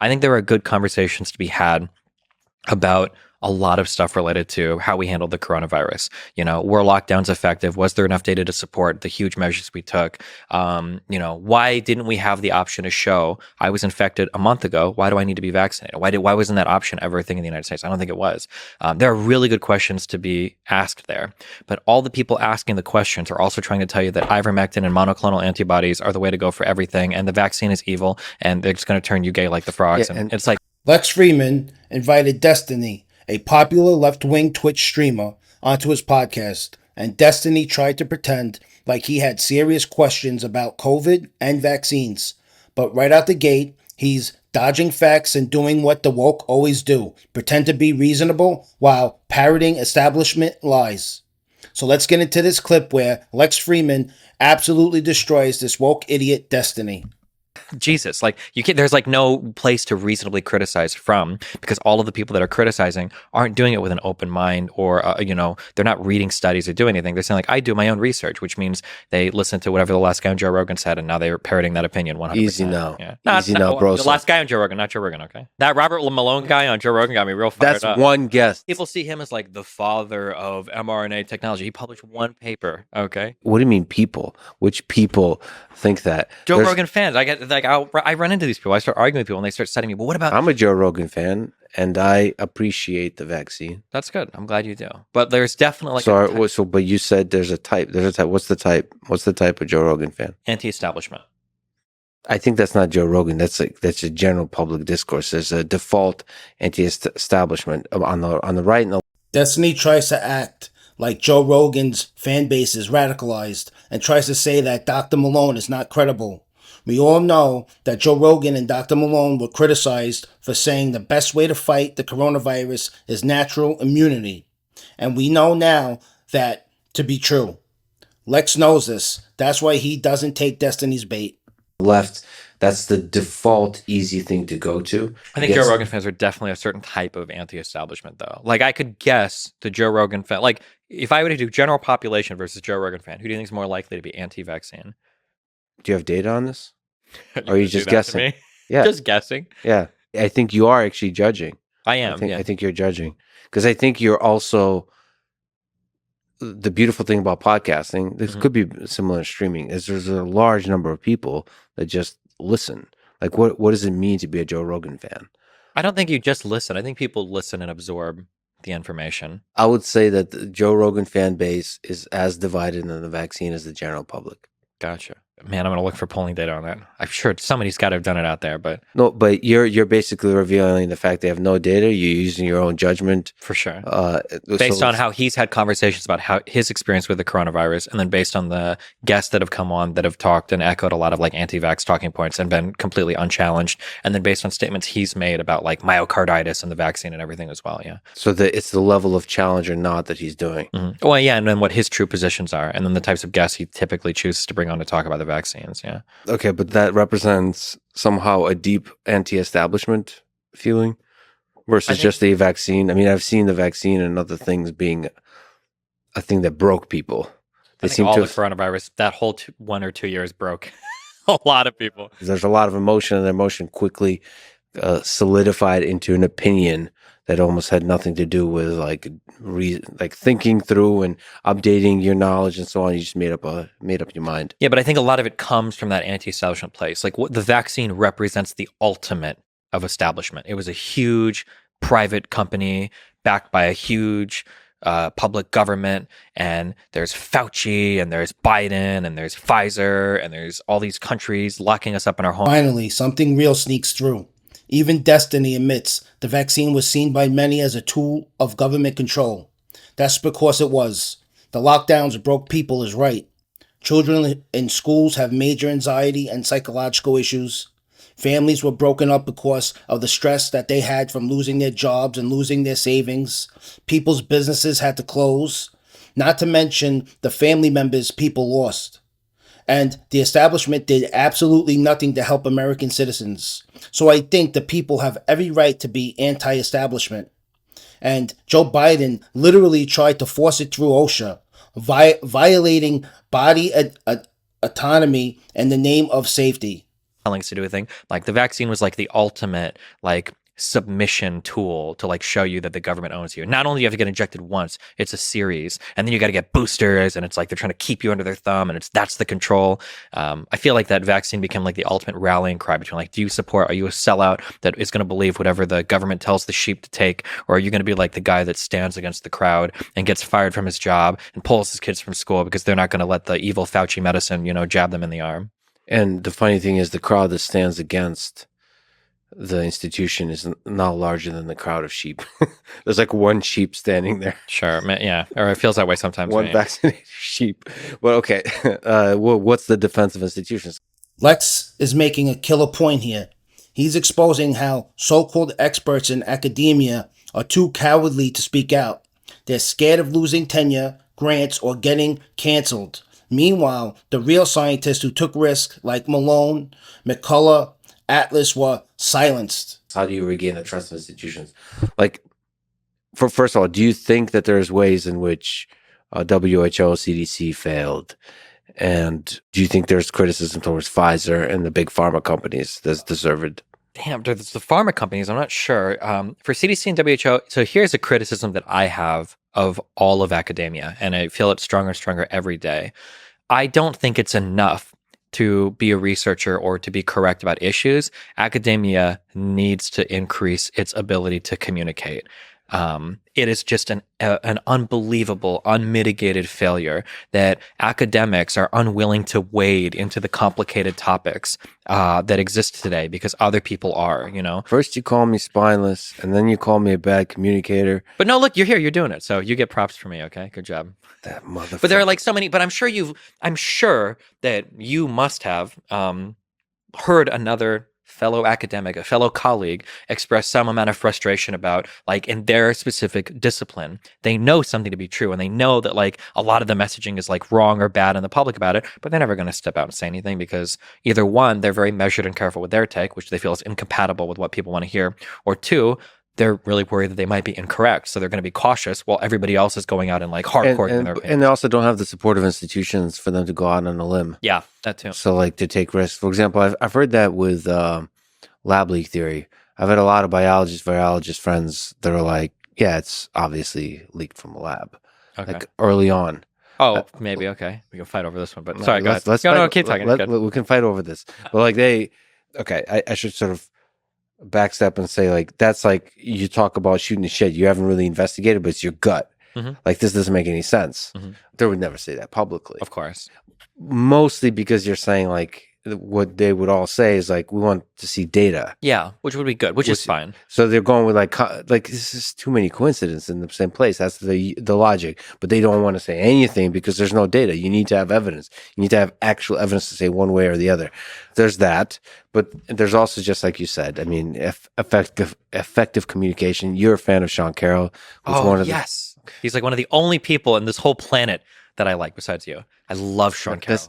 I think there are good conversations to be had about a lot of stuff related to how we handled the coronavirus. Were lockdowns effective? Was there enough data to support the huge measures we took? Why didn't we have the option to show I was infected a month ago? Why do I need to be vaccinated? Why wasn't that option ever a thing in the United States? I don't think it was. There are really good questions to be asked there, but all the people asking the questions are also trying to tell you that ivermectin and monoclonal antibodies are the way to go for everything, and the vaccine is evil, and they're just going to turn you gay like the frogs. And it's like Lex Fridman invited Destiny, a popular left-wing Twitch streamer, onto his podcast, and Destiny tried to pretend like he had serious questions about COVID and vaccines. But right out the gate, he's dodging facts and doing what the woke always do, pretend to be reasonable while parroting establishment lies. So let's get into this clip where Lex Fridman absolutely destroys this woke idiot Destiny. Jesus, there's no place to reasonably criticize from, because all of the people that are criticizing aren't doing it with an open mind, or they're not reading studies or doing anything. They're saying I do my own research, which means they listen to whatever the last guy on Joe Rogan said, and now they're parroting that opinion 100%. Easy now. Yeah. Easy now, bro. The last guy on Joe Rogan, not Joe Rogan. Okay, that Robert Malone guy on Joe Rogan got me real fired up. That's one guest. People see him as the father of mRNA technology. He published one paper. Okay. What do you mean, people? Which people think that? Joe Rogan fans. I get I run into these people. I start arguing with people, and they start setting me. But what about? I'm a Joe Rogan fan, and I appreciate the vaccine. That's good. I'm glad you do. But there's definitely but you said there's a type. There's a type. What's the type? What's the type of Joe Rogan fan? Anti-establishment. I think that's not Joe Rogan. That's a general public discourse. There's a default anti-establishment on the right and the. Destiny tries to act like Joe Rogan's fan base is radicalized and tries to say that Dr. Malone is not credible. We all know that Joe Rogan and Dr. Malone were criticized for saying the best way to fight the coronavirus is natural immunity. And we know now that to be true. Lex knows this. That's why he doesn't take Destiny's bait. Left, that's the default easy thing to go to. I think Joe Rogan fans are definitely a certain type of anti-establishment, though. I could guess the Joe Rogan fan. If I were to do general population versus Joe Rogan fan, who do you think is more likely to be anti-vaccine? Do you have data on this? Or are you just guessing? Yeah. Just guessing. Yeah. I think you are actually judging. I am. I think you're judging. Because I think you're also, the beautiful thing about podcasting, this could be similar to streaming, is there's a large number of people that just listen. What does it mean to be a Joe Rogan fan? I don't think you just listen. I think people listen and absorb the information. I would say that the Joe Rogan fan base is as divided in the vaccine as the general public. Gotcha. Man, I'm going to look for polling data on that. I'm sure somebody's got to have done it out there, but... No, but you're basically revealing the fact they have no data. You're using your own judgment. For sure. Based on how he's had conversations about how his experience with the coronavirus, and then based on the guests that have come on that have talked and echoed a lot of anti-vax talking points and been completely unchallenged, and then based on statements he's made about myocarditis and the vaccine and everything as well, yeah. So it's the level of challenge or not that he's doing. Mm-hmm. Well, yeah, and then what his true positions are, and then the types of guests he typically chooses to bring on to talk about the vaccines, yeah. Okay, but that represents somehow a deep anti-establishment feeling versus just the vaccine. I mean, I've seen the vaccine and other things being a thing that broke people. The coronavirus, that whole 1 or 2 years broke a lot of people. There's a lot of emotion, and the emotion quickly solidified into an opinion that almost had nothing to do with thinking through and updating your knowledge and so on. You just made up your mind. Yeah, but I think a lot of it comes from that anti-establishment place. What the vaccine represents the ultimate of establishment. It was a huge private company backed by a huge public government, and there's Fauci, and there's Biden, and there's Pfizer, and there's all these countries locking us up in our homes. Finally, something real sneaks through. Even Destiny admits the vaccine was seen by many as a tool of government control. That's because it was. The lockdowns broke people is right. Children in schools have major anxiety and psychological issues. Families were broken up because of the stress that they had from losing their jobs and losing their savings. People's businesses had to close, not to mention the family members people lost. And the establishment did absolutely nothing to help American citizens. So I think the people have every right to be anti-establishment. And Joe Biden literally tried to force it through OSHA, violating body autonomy in the name of safety. to do a thing. Like the vaccine was like the ultimate like submission tool to like show you that the government owns you. Not only do you have to get injected once, it's a series, and then you got to get boosters, and it's like they're trying to keep you under their thumb, and that's the control. I feel like that vaccine became like the ultimate rallying cry between like, do you support? Are you a sellout that is going to believe whatever the government tells the sheep to take, or are you going to be like the guy that stands against the crowd and gets fired from his job and pulls his kids from school because they're not going to let the evil Fauci medicine, jab them in the arm? And the funny thing is, the crowd that stands against the institution is not larger than the crowd of sheep. There's like one sheep standing there. Sure, yeah, or it feels that way sometimes. One vaccinated sheep. Well, okay. What's the defense of institutions? Lex is making a killer point here. He's exposing how so-called experts in academia are too cowardly to speak out. They're scared of losing tenure, grants, or getting canceled. Meanwhile, the real scientists who took risks like Malone, McCullough, Atlas were silenced. How do you regain the trust of institutions? Like, first of all, do you think that there's ways in which WHO, CDC failed? And do you think there's criticism towards Pfizer and the big pharma companies that's deserved? Damn, there's the pharma companies. I'm not sure. For CDC and WHO, so here's a criticism that I have of all of academia, and I feel it's stronger and stronger every day. I don't think it's enough to be a researcher or to be correct about issues. Academia needs to increase its ability to communicate. It is just an unbelievable, unmitigated failure that academics are unwilling to wade into the complicated topics that exist today because other people are, First you call me spineless, and then you call me a bad communicator. But no, look, you're here, you're doing it. So you get props from me, okay? Good job. That motherfucker. But there are like so many, but I'm sure that you must have heard another fellow academic, a fellow colleague express some amount of frustration about like in their specific discipline, they know something to be true and they know that like a lot of the messaging is like wrong or bad in the public about it, but they're never going to step out and say anything because either one, they're very measured and careful with their take, which they feel is incompatible with what people want to hear, or two, they're really worried that they might be incorrect. So they're going to be cautious while everybody else is going out and like hardcore in their opinion. And they also don't have the support of institutions for them to go out on a limb. Yeah, that too. So like to take risks. For example, I've heard that with lab leak theory. I've had a lot of virologist friends that are like, yeah, it's obviously leaked from a lab. Okay. Like early on. Oh, maybe. Okay. We can fight over this one, but No, sorry, go ahead. Keep talking. We can fight over this. But like I should sort of backstep and say like, that's like, you talk about shooting the shit. You haven't really investigated, but it's your gut. Mm-hmm. Like this doesn't make any sense. Mm-hmm. They would never say that publicly. Of course. Mostly because you're saying like, what they would all say is like, we want to see data. Yeah, which would be good, which is fine. So they're going with like this is too many coincidences in the same place. That's the logic. But they don't want to say anything because there's no data. You need to have evidence. You need to have actual evidence to say one way or the other. There's that. But there's also, just like you said, I mean, effective communication. You're a fan of Sean Carroll. Yes. He's like one of the only people in this whole planet that I like besides you. I love Sean Carroll.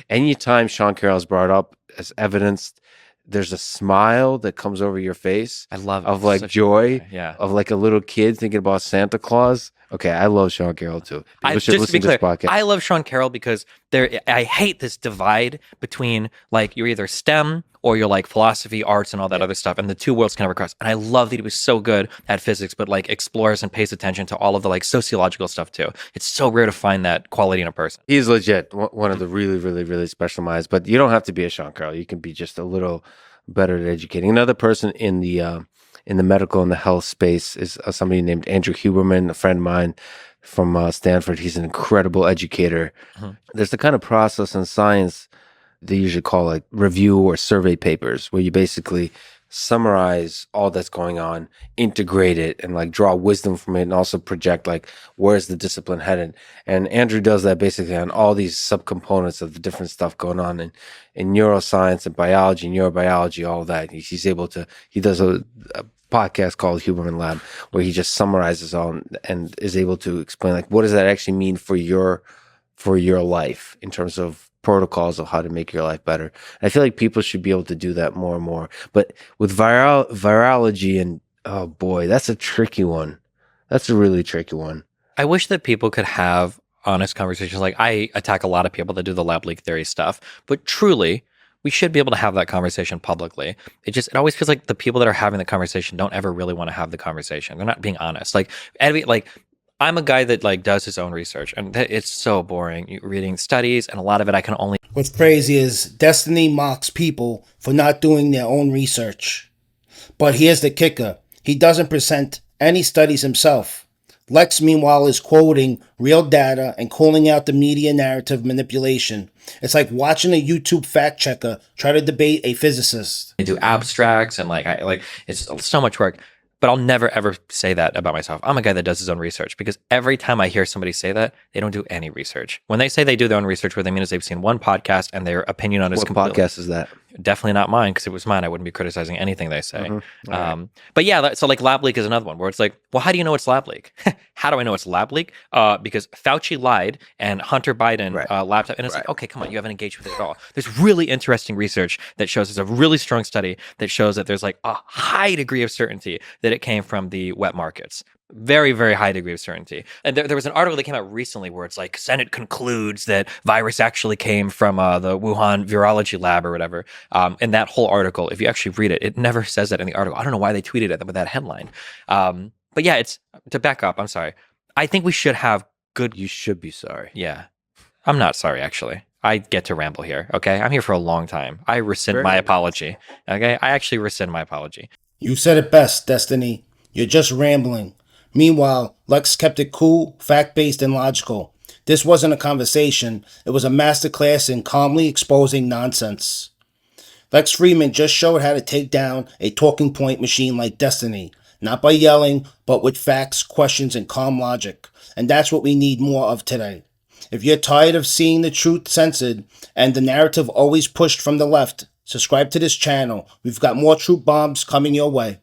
Anytime Sean Carroll is brought up as evidenced, there's a smile that comes over your face. I love of like joy, yeah, of like a little kid thinking about Santa Claus. Okay, I love Sean Carroll too. People should listen to this podcast. I love Sean Carroll because I hate this divide between like you're either STEM or you're like philosophy, arts, and all that other stuff, and the two worlds can never cross. And I love that he was so good at physics, but like explores and pays attention to all of the like sociological stuff too. It's so rare to find that quality in a person. He's legit one of the really, really, really special minds. But you don't have to be a Sean Carroll. You can be just a little better at educating. Another person in the medical and the health space is somebody named Andrew Huberman, a friend of mine from Stanford. He's an incredible educator. Mm-hmm. There's the kind of process in science they usually call like review or survey papers, where you basically summarize all that's going on, integrate it, and like draw wisdom from it, and also project like where's the discipline headed. And Andrew does that basically on all these subcomponents of the different stuff going on in neuroscience and biology, neurobiology, all that. He does a podcast called Huberman Lab, where he just summarizes all and is able to explain like what does that actually mean for your life in terms of protocols of how to make your life better. I feel like people should be able to do that more and more. But with virology, and oh boy, that's a tricky one. That's a really tricky one. I wish that people could have honest conversations. Like I attack a lot of people that do the lab leak theory stuff, but truly, we should be able to have that conversation publicly. It always feels like the people that are having the conversation don't ever really want to have the conversation. They're not being honest. Like I'm a guy that like does his own research, and it's so boring reading studies, and a lot of it I can only. What's crazy is Destiny mocks people for not doing their own research. But here's the kicker. He doesn't present any studies himself. Lex, meanwhile, is quoting real data and calling out the media narrative manipulation. It's like watching a YouTube fact checker try to debate a physicist. I do abstracts and it's so much work. But I'll never ever say that about myself. I'm a guy that does his own research, because every time I hear somebody say that, they don't do any research. When they say they do their own research, what they mean is they've seen one podcast and their opinion on it is completely. What podcast is that? Definitely not mine, because if it was mine, I wouldn't be criticizing anything they say. Mm-hmm. Right. But yeah, so like lab leak is another one where it's like, well, how do you know it's lab leak? How do I know it's lab leak? Because Fauci lied and Hunter Biden laptop, and it's like, okay, come on, you haven't engaged with it at all. There's really interesting research that shows, there's a really strong study that shows that there's like a high degree of certainty that it came from the wet markets. Very, very high degree of certainty. And there was an article that came out recently where it's like, Senate concludes that virus actually came from the Wuhan virology lab or whatever. And that whole article, if you actually read it, it never says that in the article. I don't know why they tweeted it with that headline. But yeah, it's to back up. I'm sorry. I think we should have good. You should be sorry. Yeah. I'm not sorry, actually. I get to ramble here. Okay. I'm here for a long time. I rescind my apology. Okay. I actually rescind my apology. You said it best, Destiny. You're just rambling. Meanwhile, Lex kept it cool, fact-based, and logical. This wasn't a conversation. It was a masterclass in calmly exposing nonsense. Lex Fridman just showed how to take down a talking point machine like Destiny. Not by yelling, but with facts, questions, and calm logic. And that's what we need more of today. If you're tired of seeing the truth censored and the narrative always pushed from the left, subscribe to this channel. We've got more truth bombs coming your way.